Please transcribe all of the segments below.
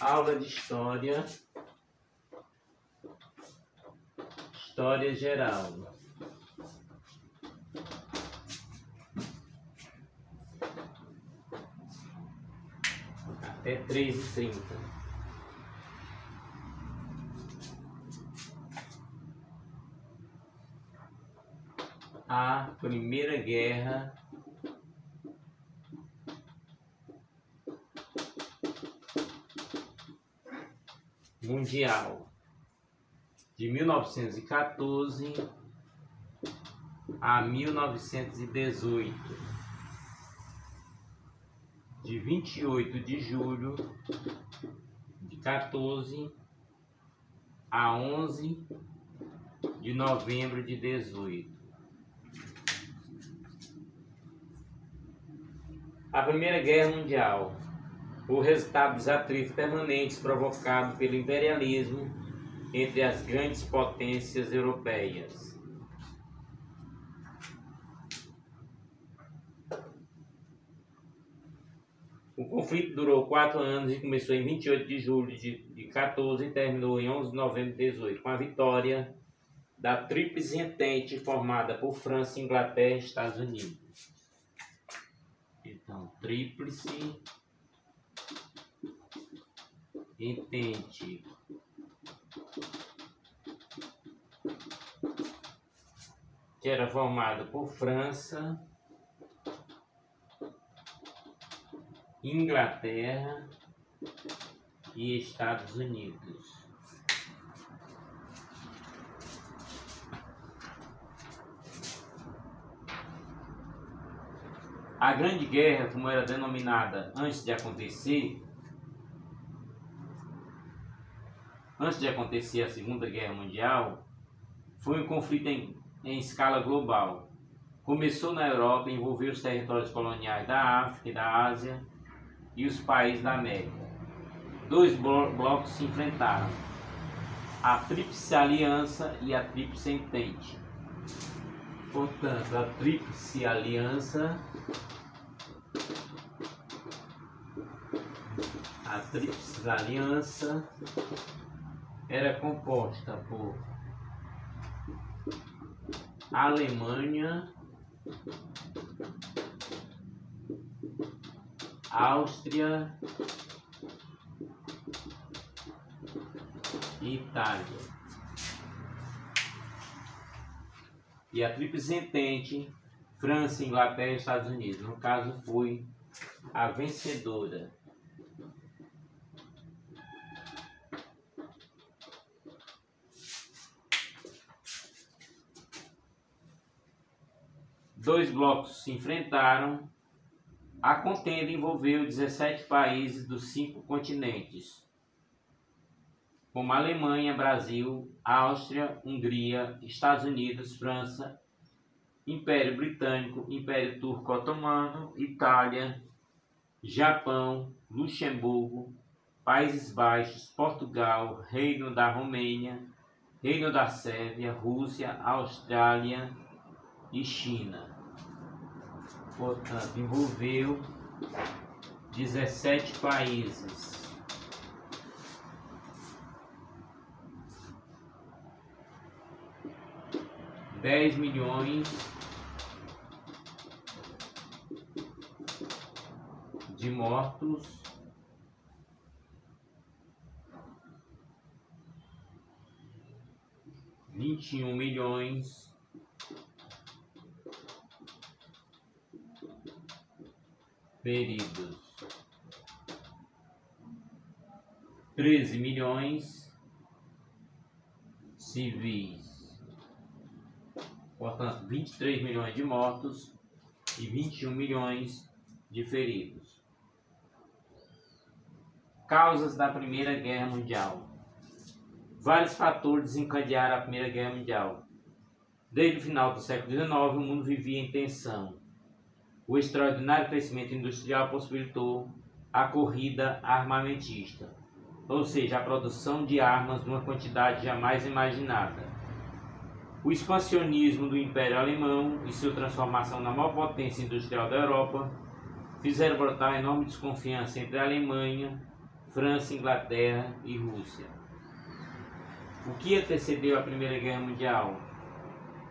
Aula de História, História Geral. Até 3h30. A Primeira Guerra Mundial, de 1914 a 1918, de 28 de julho de 14 a 11 de novembro de 18. A Primeira Guerra Mundial, o resultado dos atritos permanentes provocados pelo imperialismo entre as grandes potências europeias. O conflito durou 4 anos e começou em 28 de julho de 14 e terminou em 11 de novembro de 18, com a vitória da Tríplice Entente formada por França, Inglaterra e Estados Unidos. Então, Tríplice Entente. Que era formada por França, Inglaterra e Estados Unidos. A Grande Guerra, como era denominada antes de acontecer a Segunda Guerra Mundial, foi um conflito em escala global. Começou na Europa e envolveu os territórios coloniais da África e da Ásia e os países da América. Dois blocos se enfrentaram: a Tríplice Aliança e a Tríplice Entente. Portanto, a Tríplice Aliança era composta por Alemanha, Áustria e Itália. E a Tríplice Entente, França, Inglaterra e Estados Unidos. No caso, foi a vencedora. Dois blocos se enfrentaram. A contenda envolveu 17 países dos 5 continentes, como Alemanha, Brasil, Áustria, Hungria, Estados Unidos, França, Império Britânico, Império Turco Otomano, Itália, Japão, Luxemburgo, Países Baixos, Portugal, Reino da Romênia, Reino da Sérvia, Rússia, Austrália e China. Portanto, envolveu 17 países. $10 milhões de mortos, 21 milhões feridos, 13 milhões civis. Portanto, 23 milhões de mortos e 21 milhões de feridos. Causas da Primeira Guerra Mundial. Vários fatores desencadearam a Primeira Guerra Mundial. Desde o final do século XIX, o mundo vivia em tensão. O extraordinário crescimento industrial possibilitou a corrida armamentista, ou seja, a produção de armas numa quantidade jamais imaginada. O expansionismo do Império Alemão e sua transformação na maior potência industrial da Europa fizeram brotar enorme desconfiança entre a Alemanha França, Inglaterra e Rússia. O que antecedeu a Primeira Guerra Mundial?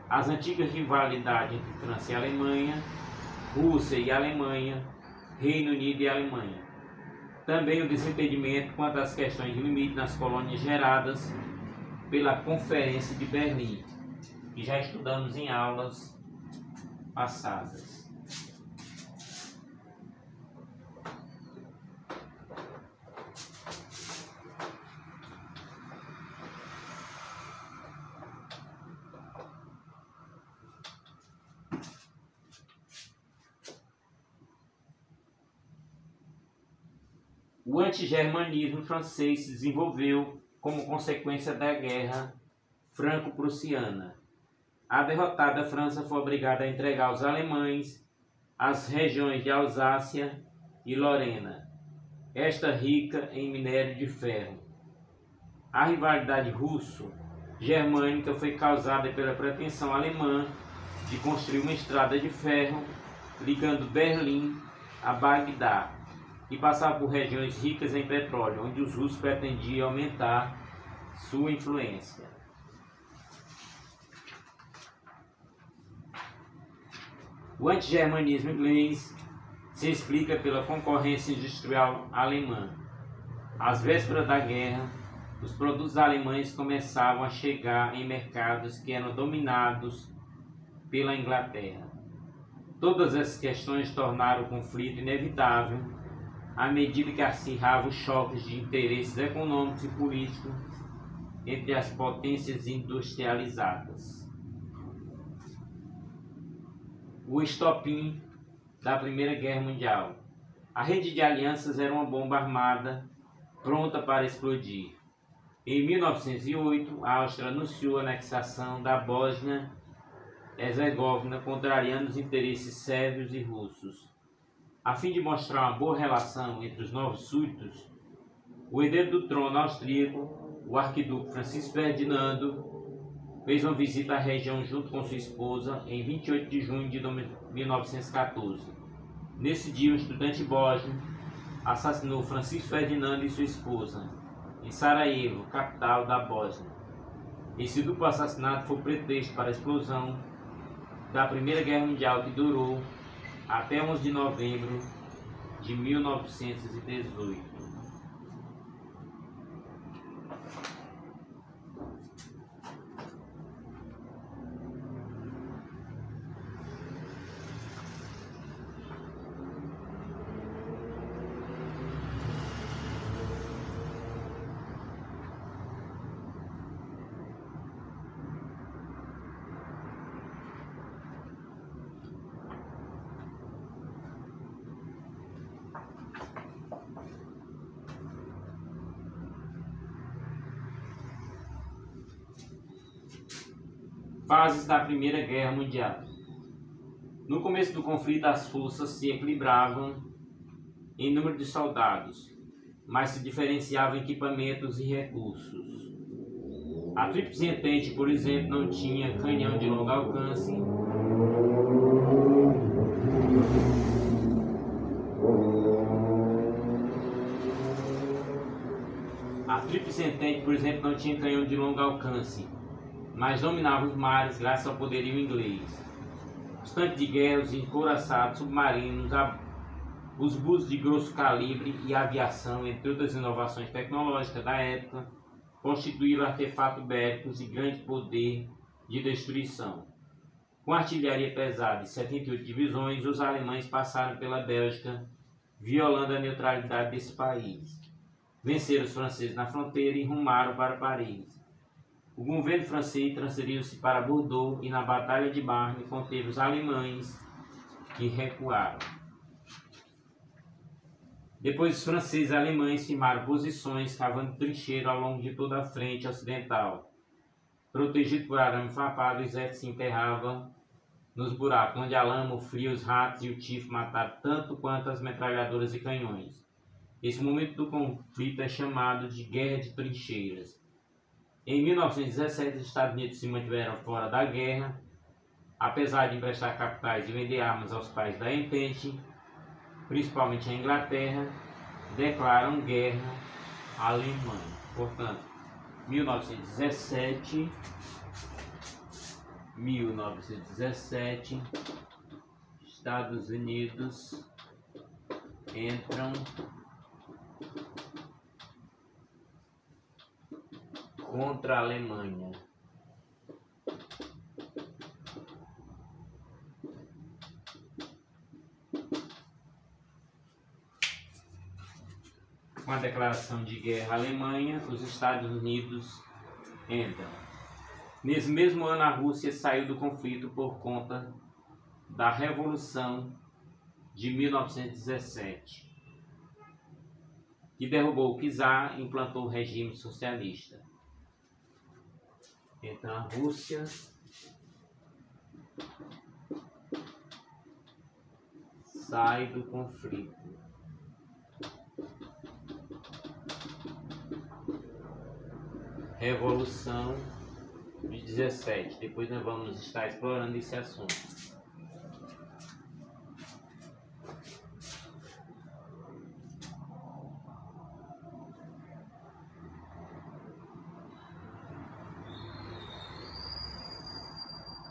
As antigas rivalidades entre França e Alemanha, Rússia e Alemanha, Reino Unido e Alemanha. Também o desentendimento quanto às questões de limite nas colônias geradas pela Conferência de Berlim, que já estudamos em aulas passadas. O antigermanismo francês se desenvolveu como consequência da Guerra Franco-Prussiana. A derrotada França foi obrigada a entregar aos alemães as regiões de Alsácia e Lorena, esta rica em minério de ferro. A rivalidade russo-germânica foi causada pela pretensão alemã de construir uma estrada de ferro ligando Berlim a Bagdá, e passava por regiões ricas em petróleo, onde os russos pretendiam aumentar sua influência. O antigermanismo inglês se explica pela concorrência industrial alemã. Às vésperas da guerra, os produtos alemães começavam a chegar em mercados que eram dominados pela Inglaterra. Todas essas questões tornaram o conflito inevitável à medida que acirrava os choques de interesses econômicos e políticos entre as potências industrializadas. O estopim da Primeira Guerra Mundial. A rede de alianças era uma bomba armada pronta para explodir. Em 1908, a Áustria anunciou a anexação da Bósnia-Herzegovina, contrariando os interesses sérvios e russos. A fim de mostrar uma boa relação entre os novos súditos, o herdeiro do trono austríaco, o arquiduque Francisco Ferdinando, fez uma visita à região junto com sua esposa em 28 de junho de 1914. Nesse dia, um estudante bósnio assassinou Francisco Ferdinando e sua esposa em Sarajevo, capital da Bósnia. Esse duplo assassinato foi pretexto para a explosão da Primeira Guerra Mundial, que durou até 11 de novembro de 1918. Fases da Primeira Guerra Mundial. No começo do conflito, as forças se equilibravam em número de soldados, mas se diferenciavam em equipamentos e recursos. A Tríplice Entente, por exemplo, não tinha canhão de longo alcance, mas dominava os mares graças ao poderio inglês. Os tanques de guerra, os encouraçados submarinos, os buses de grosso calibre e a aviação, entre outras inovações tecnológicas da época, constituíram artefatos bélicos de grande poder de destruição. Com artilharia pesada e 78 divisões, os alemães passaram pela Bélgica, violando a neutralidade desse país. Venceram os franceses na fronteira e rumaram para Paris. O governo francês transferiu-se para Bordeaux e na Batalha de Marne conteve os alemães que recuaram. Depois os franceses e alemães firmaram posições, cavando trincheiro ao longo de toda a frente ocidental. Protegido por arame farpado, o exército se enterrava nos buracos, onde a lama, o frio, os ratos e o tifo mataram tanto quanto as metralhadoras e canhões. Esse momento do conflito é chamado de Guerra de Trincheiras. Em 1917, os Estados Unidos se mantiveram fora da guerra, apesar de emprestar capitais e vender armas aos países da Entente, principalmente a Inglaterra, declaram guerra à Alemanha. Portanto, 1917, Estados Unidos entram contra a Alemanha. Com a declaração de guerra à Alemanha, os Estados Unidos entram. Nesse mesmo ano, a Rússia saiu do conflito por conta da Revolução de 1917, que derrubou o czar e implantou o regime socialista. Então, a Rússia sai do conflito. Revolução de 17. Depois nós vamos estar explorando esse assunto.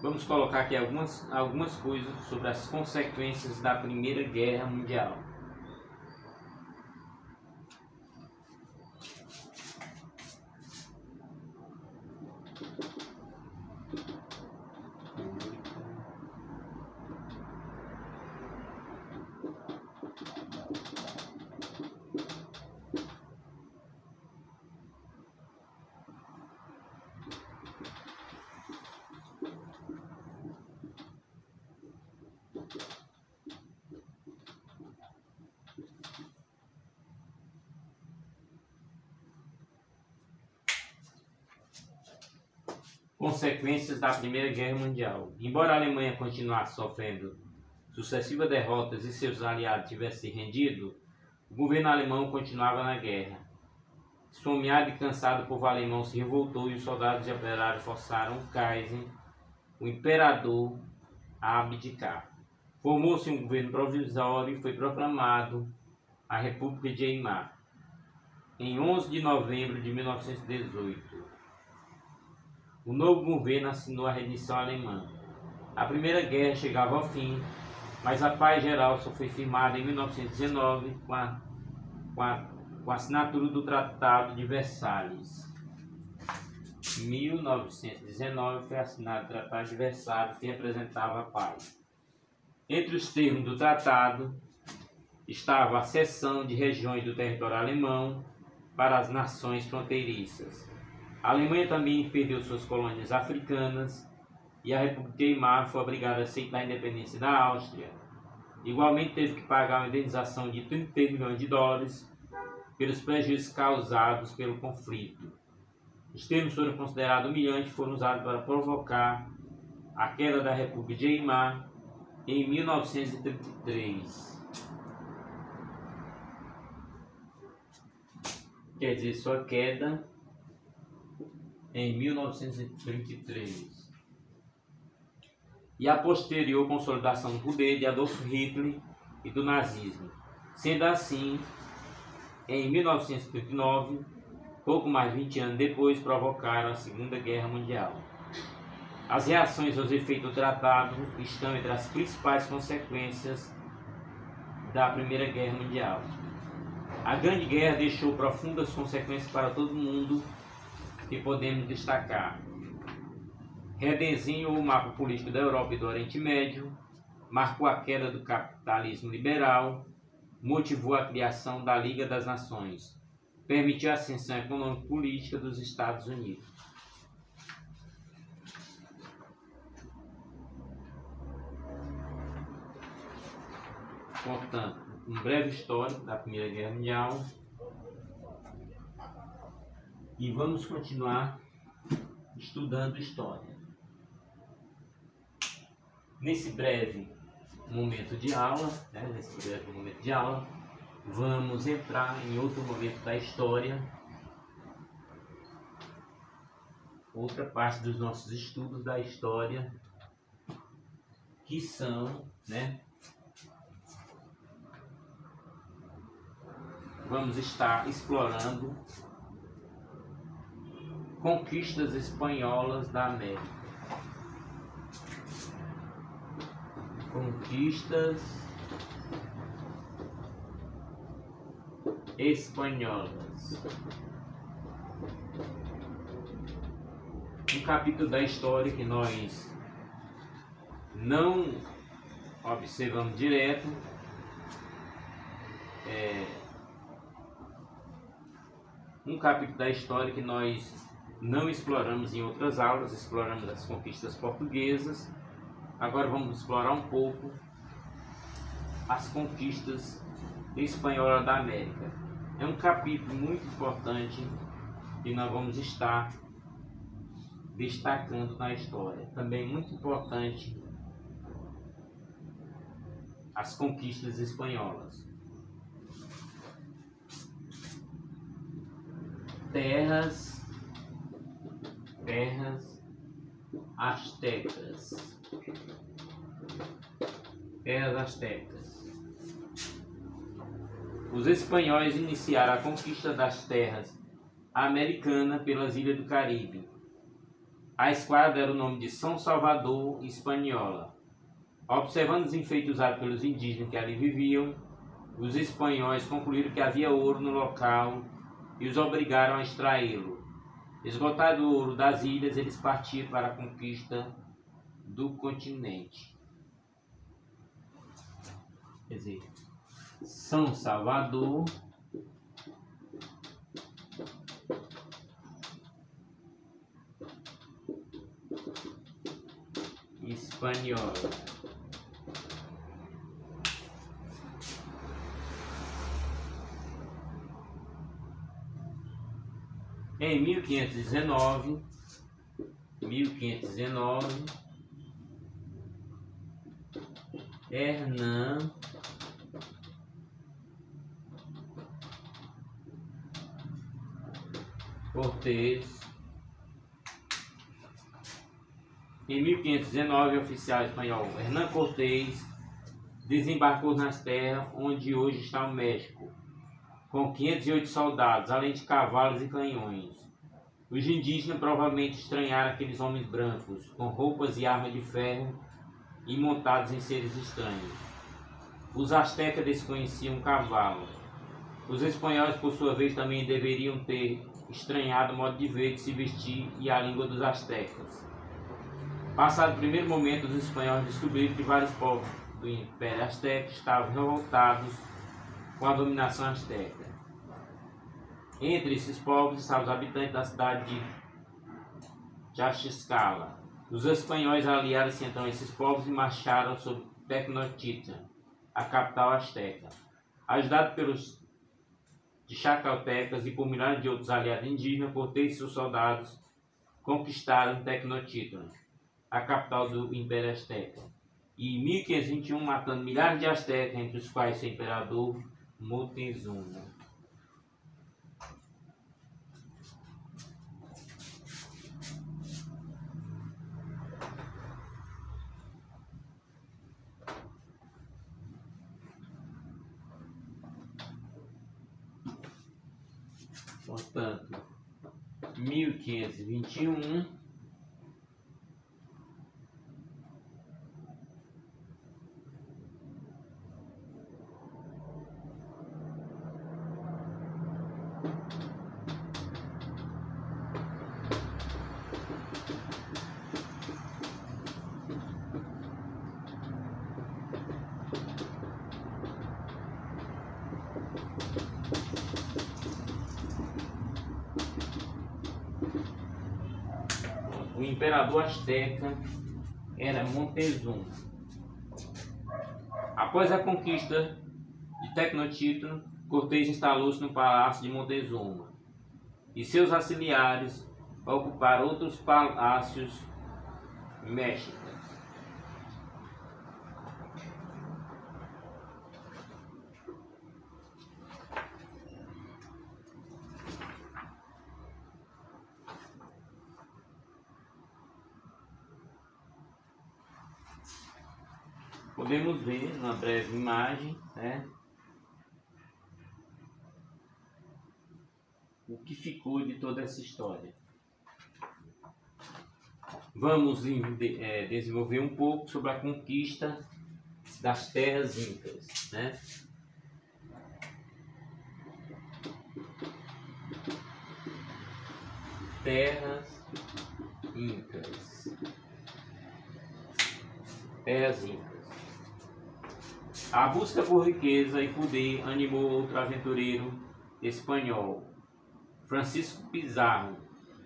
Vamos colocar aqui algumas coisas sobre as consequências da Primeira Guerra Mundial. Consequências da Primeira Guerra Mundial. Embora a Alemanha continuasse sofrendo sucessivas derrotas e seus aliados tivessem se rendido, o governo alemão continuava na guerra. Esfomeado e cansado, o povo alemão se revoltou e os soldados e operários forçaram o Kaiser, o imperador, a abdicar. Formou-se um governo provisório e foi proclamado a República de Weimar em 11 de novembro de 1918. O novo governo assinou a rendição alemã. A Primeira Guerra chegava ao fim, mas a paz geral só foi firmada em 1919 com a assinatura do Tratado de Versalhes. Em 1919 foi assinado o Tratado de Versalhes, que representava a paz. Entre os termos do tratado estava a cessão de regiões do território alemão para as nações fronteiriças. A Alemanha também perdeu suas colônias africanas e a República de Weimar foi obrigada a aceitar a independência da Áustria. Igualmente teve que pagar uma indenização de 33 milhões de dólares pelos prejuízos causados pelo conflito. Os termos foram considerados humilhantes e foram usados para provocar a queda da República de Weimar em 1933. Quer dizer, sua queda em 1933. E a posterior consolidação do poder de Adolf Hitler e do nazismo. Sendo assim, em 1939, pouco mais de 20 anos depois, provocaram a Segunda Guerra Mundial. As reações aos efeitos do tratado estão entre as principais consequências da Primeira Guerra Mundial. A Grande Guerra deixou profundas consequências para todo mundo que podemos destacar. Redesenhou o mapa político da Europa e do Oriente Médio, marcou a queda do capitalismo liberal, motivou a criação da Liga das Nações, permitiu a ascensão econômica e política dos Estados Unidos. Portanto, um breve histórico da Primeira Guerra Mundial. E vamos continuar estudando história. Nesse breve momento de aula, vamos entrar em outro momento da história, outra parte dos nossos estudos da história, que são, vamos estar explorando conquistas espanholas da América. Conquistas espanholas. Um capítulo da história que nós não observamos direto, um capítulo da história que nós não exploramos em outras aulas, exploramos as conquistas portuguesas. Agora vamos explorar um pouco as conquistas espanholas da América. É um capítulo muito importante que nós vamos estar destacando na história. Também muito importante as conquistas espanholas. Terras astecas. Terras astecas. Os espanhóis iniciaram a conquista das terras americanas pelas ilhas do Caribe. A esquadra era o nome de São Salvador Espanhola. Observando os enfeites usados pelos indígenas que ali viviam, os espanhóis concluíram que havia ouro no local e os obrigaram a extraí-lo. Esgotado o ouro das ilhas, eles partiram para a conquista do continente. Quer dizer, São Salvador Espanhola. Em 1519, Hernán Cortés. Em 1519, o oficial espanhol Hernán Cortés desembarcou nas terras onde hoje está o México, com 508 soldados, além de cavalos e canhões. Os indígenas provavelmente estranharam aqueles homens brancos, com roupas e armas de ferro e montados em seres estranhos. Os astecas desconheciam o cavalo. Os espanhóis, por sua vez, também deveriam ter estranhado o modo de ver, de se vestir e a língua dos astecas. Passado o primeiro momento, os espanhóis descobriram que vários povos do Império Azteca estavam revoltados com a dominação asteca. Entre esses povos estavam os habitantes da cidade de Tlaxcala. Os espanhóis aliaram-se então a esses povos e marcharam sobre Tenochtitlan, a capital asteca. Ajudado pelos chacaltecas e por milhares de outros aliados indígenas, Cortés e seus soldados conquistaram Tenochtitlan, a capital do Império Azteca, e em 1521 matando milhares de astecas, entre os quais seu imperador Moctezuma. Portanto, 1521 o imperador asteca era Moctezuma. Após a conquista de Tenochtitlan, Cortés instalou-se no palácio de Moctezuma e seus auxiliares ocuparam outros palácios mexicas. Podemos ver numa breve imagem, né, o que ficou de toda essa história. Vamos desenvolver um pouco sobre a conquista das terras incas, né? Terras incas. Terras incas. A busca por riqueza e poder animou outro aventureiro espanhol, Francisco Pizarro,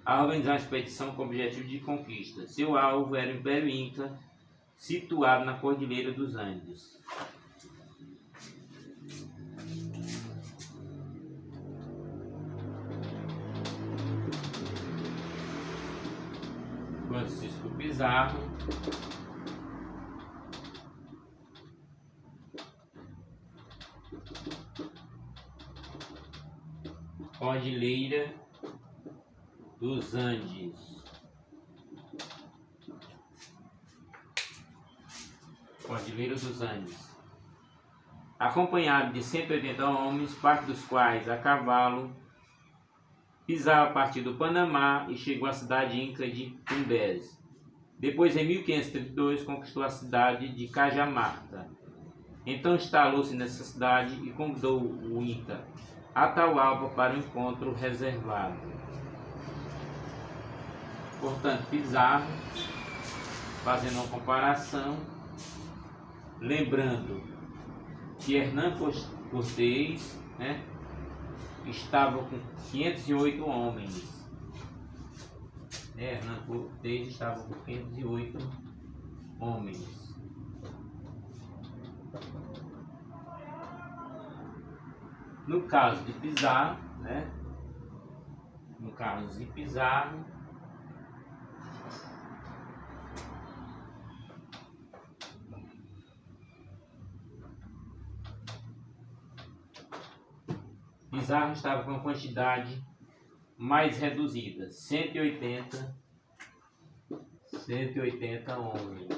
a organizar uma expedição com o objetivo de conquista. Seu alvo era o Império Inca, situado na Cordilheira dos Andes. Francisco Pizarro Cordilheira dos Andes. Cordilheira dos Andes. Acompanhado de 180 homens, parte dos quais a cavalo, Pizarro partiu do Panamá e chegou à cidade inca de Tumbes. Depois, em 1532, conquistou a cidade de Cajamarca. Então instalou-se nessa cidade e convidou o Inca Atahualpa para o encontro reservado. Portanto, Pizarro, fazendo uma comparação, lembrando que Hernán Cortés, né, estava com 508 homens. Hernán Cortés estava com 508 homens. No caso de Pizarro, né? No caso de Pizarro, Pizarro estava com uma quantidade mais reduzida, 180 homens.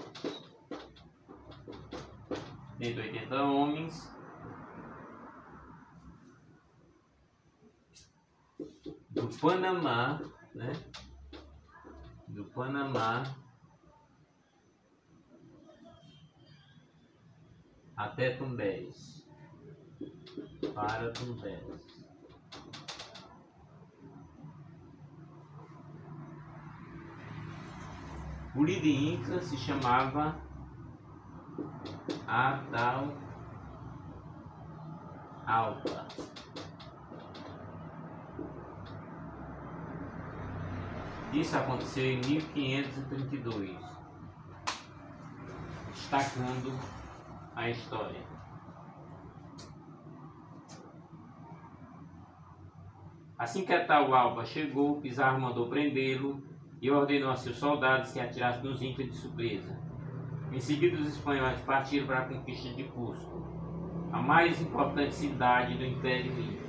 180 homens do Panamá, né? Do Panamá até Tumbes, para Tumbes. O líder inca se chamava Atahualpa. Isso aconteceu em 1532, destacando a história. Assim que Atahualpa chegou, Pizarro mandou prendê-lo e ordenou a seus soldados que atirassem nos incas de surpresa. Em seguida, os espanhóis partiram para a conquista de Cusco, a mais importante cidade do Império Inca.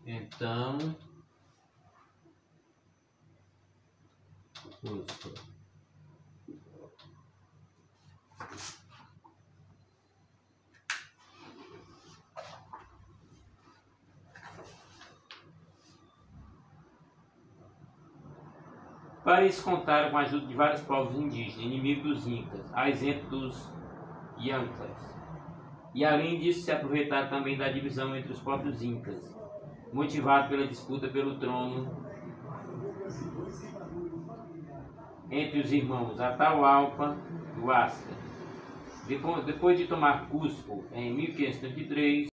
Então, Cusco. Para isso contaram com a ajuda de vários povos indígenas, inimigos dos incas, a exemplo dos Yancas. E além disso se aproveitaram também da divisão entre os próprios incas, motivado pela disputa pelo trono entre os irmãos Atahualpa e Huáscar. Depois de tomar Cusco em 1533,